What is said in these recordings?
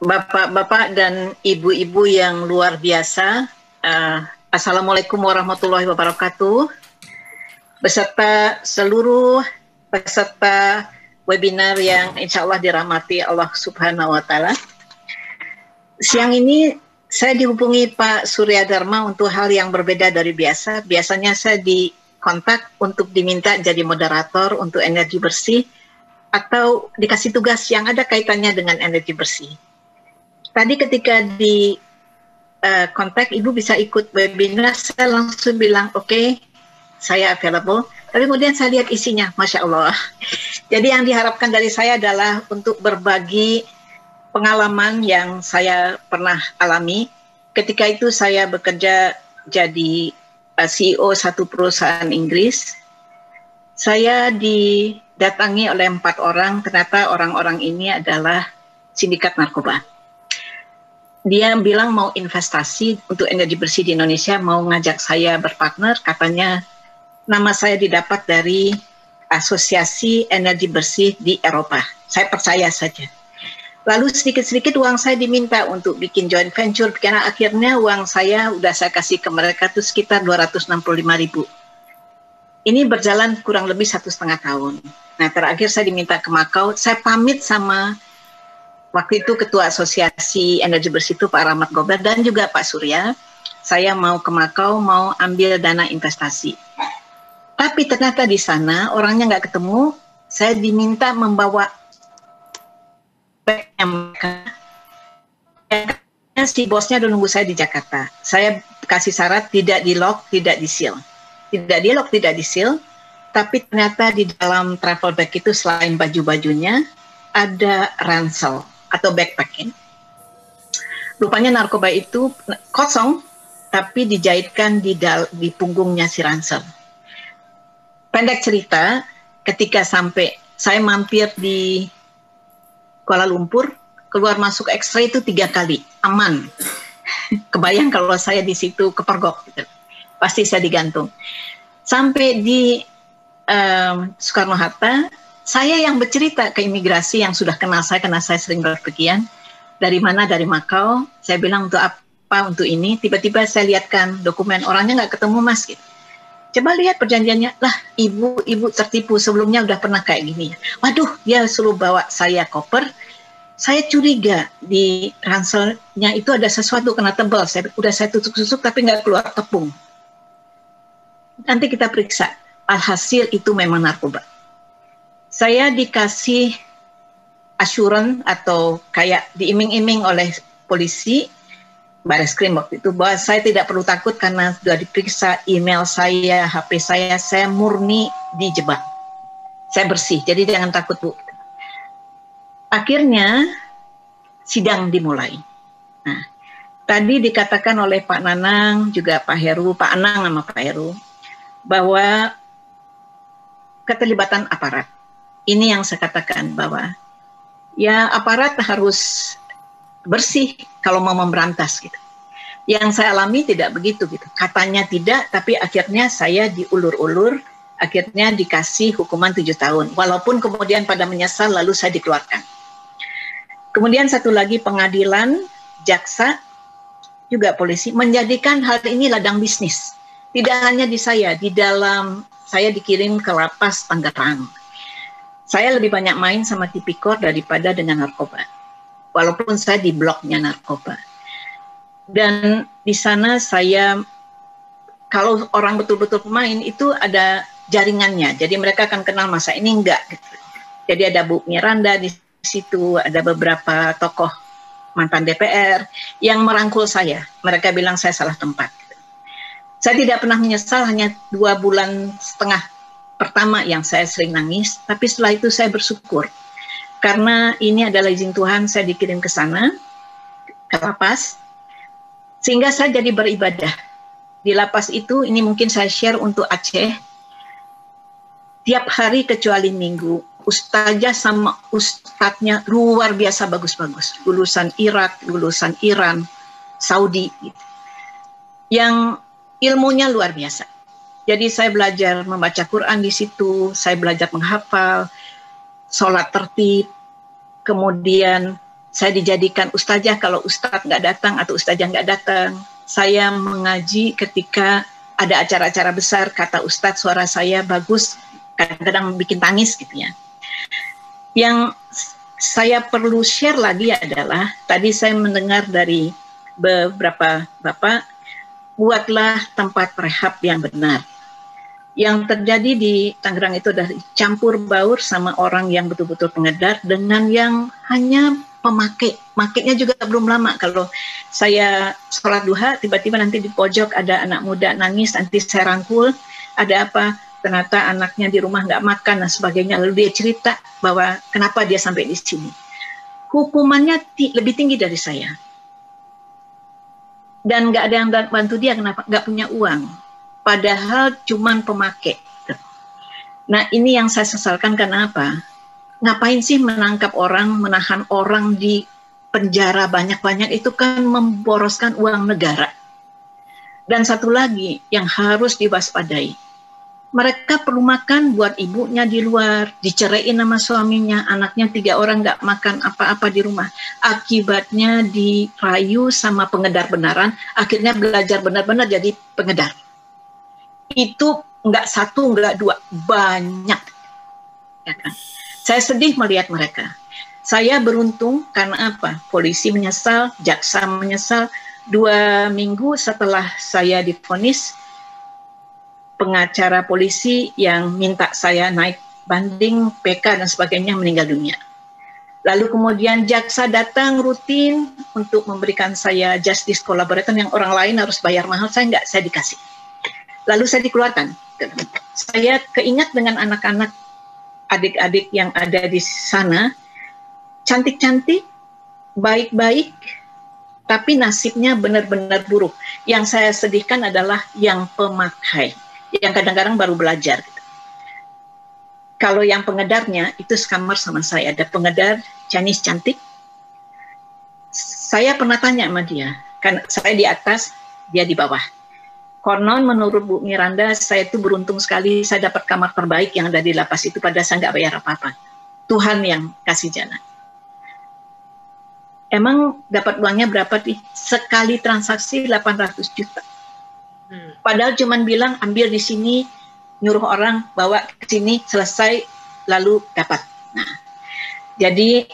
Bapak-bapak dan ibu-ibu yang luar biasa, Assalamualaikum warahmatullahi wabarakatuh. Beserta seluruh peserta webinar yang insya Allah dirahmati Allah Subhanahu wa Ta'ala. Siang ini saya dihubungi Pak Surya Dharma untuk hal yang berbeda dari biasa. Biasanya saya dikontak untuk diminta jadi moderator untuk energi bersih atau dikasih tugas yang ada kaitannya dengan energi bersih. Tadi ketika di kontak Ibu bisa ikut webinar, saya langsung bilang oke, saya available. Tapi kemudian saya lihat isinya, Masya Allah. Jadi yang diharapkan dari saya adalah untuk berbagi pengalaman yang saya pernah alami. Ketika itu saya bekerja jadi CEO satu perusahaan Inggris. Saya didatangi oleh 4 orang, ternyata orang-orang ini adalah sindikat narkoba. Dia bilang mau investasi untuk energi bersih di Indonesia, mau ngajak saya berpartner, katanya nama saya didapat dari Asosiasi Energi Bersih di Eropa. Saya percaya saja. Lalu sedikit-sedikit uang saya diminta untuk bikin joint venture, karena akhirnya uang saya udah saya kasih ke mereka itu sekitar 265.000. Ini berjalan kurang lebih 1,5 tahun. Nah, terakhir saya diminta ke Makau, saya pamit sama waktu itu Ketua Asosiasi Energi Bersih itu Pak Rahmat Gober dan juga Pak Surya. Saya mau ke Makau, mau ambil dana investasi. Tapi ternyata di sana orangnya nggak ketemu. Saya diminta membawa si bosnya udah nunggu saya di Jakarta. Saya kasih syarat tidak di lock, tidak di seal. Tidak di lock, tidak di seal. Tapi ternyata di dalam travel bag itu selain baju-bajunya ada ransel atau backpacking. Rupanya narkoba itu kosong, tapi dijahitkan di punggungnya si ransel. Pendek cerita, ketika sampai saya mampir di Kuala Lumpur, keluar masuk X-ray itu 3 kali, aman. Kebayang kalau saya di situ kepergok, gitu. Pasti saya digantung. Sampai di Soekarno-Hatta, saya yang bercerita ke imigrasi yang sudah kenal saya, karena saya sering berpergian. Dari mana? Dari Makau. Saya bilang untuk apa? Untuk ini. Tiba-tiba saya lihatkan dokumen, orangnya nggak ketemu mas. Gitu. Coba lihat perjanjiannya. Lah, ibu tertipu, sebelumnya udah pernah kayak gini. Waduh, dia suruh bawa saya koper. Saya curiga di ranselnya itu ada sesuatu kena tebal. Udah saya tusuk-tusuk tapi nggak keluar tepung. Nanti kita periksa. Alhasil itu memang narkoba. Saya dikasih assurance atau kayak diiming-iming oleh polisi, Bareskrim waktu itu, bahwa saya tidak perlu takut karena sudah diperiksa email saya, HP saya murni dijebak. Saya bersih, jadi jangan takut Bu. Akhirnya sidang dimulai. Nah, tadi dikatakan oleh Pak Nanang, juga Pak Heru, Pak Anang sama Pak Heru, bahwa keterlibatan aparat. Ini yang saya katakan bahwa ya aparat harus bersih kalau mau memberantas gitu. Yang saya alami tidak begitu gitu. Katanya tidak, tapi akhirnya saya diulur-ulur, akhirnya dikasih hukuman 7 tahun. Walaupun kemudian pada menyesal lalu saya dikeluarkan. Kemudian satu lagi pengadilan, jaksa, juga polisi menjadikan hal ini ladang bisnis. Tidak hanya di saya, di dalam saya dikirim ke lapas Tangerang. Saya lebih banyak main sama tipikor daripada dengan narkoba. Walaupun saya di bloknya narkoba. Dan di sana saya, kalau orang betul-betul pemain, itu ada jaringannya. Jadi mereka akan kenal masa ini enggak. Gitu. Jadi ada Bu Miranda di situ, ada beberapa tokoh mantan DPR yang merangkul saya. Mereka bilang saya salah tempat. Saya tidak pernah menyesal, hanya 2,5 bulan pertama yang saya sering nangis, tapi setelah itu saya bersyukur. Karena ini adalah izin Tuhan, saya dikirim ke sana, ke lapas, sehingga saya jadi beribadah. Di lapas itu, ini mungkin saya share untuk Aceh, tiap hari kecuali Minggu, ustazah sama ustadznya luar biasa bagus-bagus. Lulusan Irak, lulusan Iran, Saudi, gitu. Yang ilmunya luar biasa. Jadi saya belajar membaca Quran di situ, saya belajar menghafal, sholat tertib, kemudian saya dijadikan ustazah kalau ustadz nggak datang atau ustazah nggak datang. Saya mengaji ketika ada acara-acara besar, kata ustadz suara saya bagus, kadang-kadang bikin tangis gitu ya. Yang saya perlu share lagi adalah, tadi saya mendengar dari beberapa bapak, buatlah tempat rehab yang benar. Yang terjadi di Tangerang itu adalah campur baur sama orang yang betul-betul pengedar dengan yang hanya pemakai. Makainya juga belum lama. Kalau saya sholat duha, tiba-tiba nanti di pojok ada anak muda nangis, nanti saya rangkul, ada apa? Ternyata anaknya di rumah nggak makan dan sebagainya. Lalu dia cerita bahwa kenapa dia sampai di sini. Hukumannya lebih tinggi dari saya. Dan nggak ada yang bantu dia, kenapa? Nggak punya uang. Padahal cuman pemakai. Nah, ini yang saya sesalkan karena apa? Ngapain sih menangkap orang, menahan orang di penjara banyak-banyak, itu kan memboroskan uang negara. Dan satu lagi yang harus diwaspadai. Mereka perlu makan buat ibunya di luar, diceraiin sama suaminya, anaknya 3 orang nggak makan apa-apa di rumah. Akibatnya dirayu sama pengedar benaran, akhirnya belajar benar-benar jadi pengedar. Itu nggak 1, nggak 2, banyak. Ya kan? Saya sedih melihat mereka. Saya beruntung karena apa? Polisi menyesal, jaksa menyesal. 2 minggu setelah saya divonis, pengacara polisi yang minta saya naik banding, PK dan sebagainya meninggal dunia. Lalu kemudian jaksa datang rutin untuk memberikan saya justice collaborator yang orang lain harus bayar mahal, saya nggak, saya dikasih. Lalu saya dikeluarkan. Saya keingat dengan anak-anak, adik-adik yang ada di sana, cantik-cantik, baik-baik, tapi nasibnya benar-benar buruk. Yang saya sedihkan adalah yang pemakai, yang kadang-kadang baru belajar. Kalau yang pengedarnya, itu sekamar sama saya. Ada pengedar Chinese cantik. Saya pernah tanya sama dia, kan saya di atas, dia di bawah. Konon menurut Bu Miranda, saya itu beruntung sekali, saya dapat kamar terbaik yang ada di lapas itu, padahal saya nggak bayar apa-apa. Tuhan yang kasih jalan. Emang dapat uangnya berapa nih? Sekali transaksi 800 juta. Padahal cuman bilang ambil di sini, nyuruh orang bawa ke sini, selesai, lalu dapat. Nah, jadi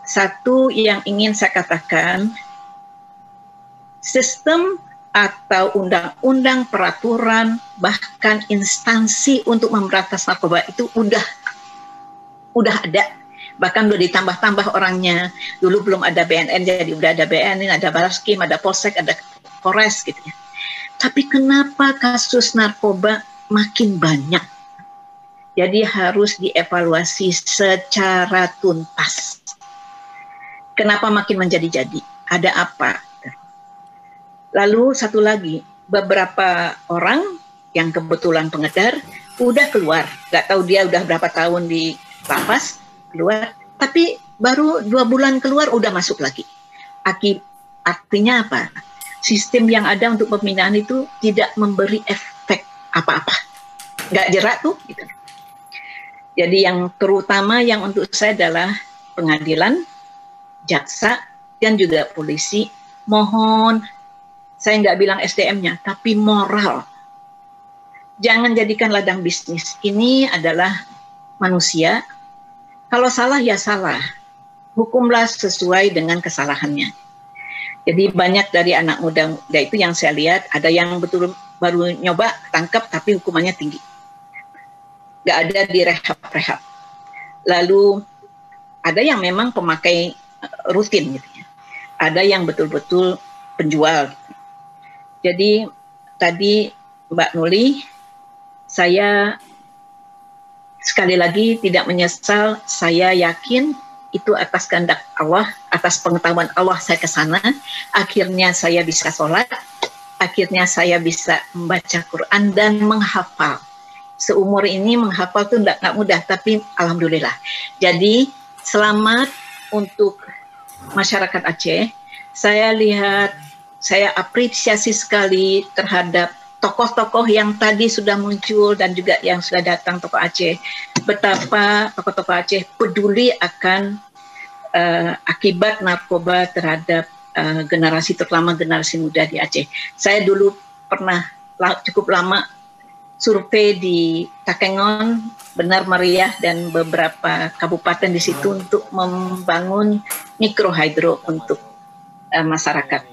satu yang ingin saya katakan, sistem atau undang-undang, peraturan, bahkan instansi untuk memberantas narkoba itu udah ada. Bahkan udah ditambah-tambah orangnya. Dulu belum ada BNN, jadi udah ada BNN, ada Barreskrim, ada Polsek, ada Polres gitu ya. Tapi kenapa kasus narkoba makin banyak? Jadi harus dievaluasi secara tuntas. Kenapa makin menjadi-jadi? Ada apa? Lalu satu lagi, beberapa orang yang kebetulan pengedar udah keluar, nggak tahu dia udah berapa tahun di lapas, keluar, tapi baru 2 bulan keluar udah masuk lagi. Artinya apa? Sistem yang ada untuk pembinaan itu tidak memberi efek apa-apa, nggak jerak tuh. Gitu. Jadi yang terutama yang untuk saya adalah pengadilan, jaksa, dan juga polisi, mohon, saya nggak bilang SDM-nya, tapi moral. Jangan jadikan ladang bisnis. Ini adalah manusia. Kalau salah ya salah. Hukumlah sesuai dengan kesalahannya. Jadi banyak dari anak muda itu yang saya lihat, ada yang betul baru nyoba, tangkap, tapi hukumannya tinggi. Nggak ada di rehab-rehab. Lalu ada yang memang pemakai rutin gitu ya. Ada yang betul-betul penjual. Jadi tadi Mbak Nuli, saya sekali lagi tidak menyesal, saya yakin itu atas kehendak Allah, atas pengetahuan Allah saya ke sana, akhirnya saya bisa sholat, akhirnya saya bisa membaca Quran dan menghafal. Seumur ini menghafal itu nggak mudah, tapi alhamdulillah. Jadi selamat untuk masyarakat Aceh. Saya lihat, saya apresiasi sekali terhadap tokoh-tokoh yang tadi sudah muncul dan juga yang sudah datang tokoh Aceh. Betapa tokoh-tokoh Aceh peduli akan akibat narkoba terhadap generasi, terutama generasi muda di Aceh. Saya dulu pernah cukup lama survei di Takengon, Benar Meriah, dan beberapa kabupaten di situ untuk membangun mikrohidro untuk masyarakat.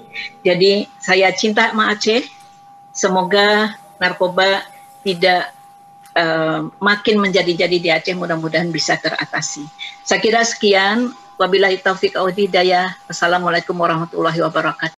Jadi saya cinta sama Aceh. Semoga narkoba tidak makin menjadi-jadi di Aceh, mudah-mudahan bisa teratasi. Saya kira sekian. Wabillahi taufiq wal hidayah. Wassalamualaikum warahmatullahi wabarakatuh.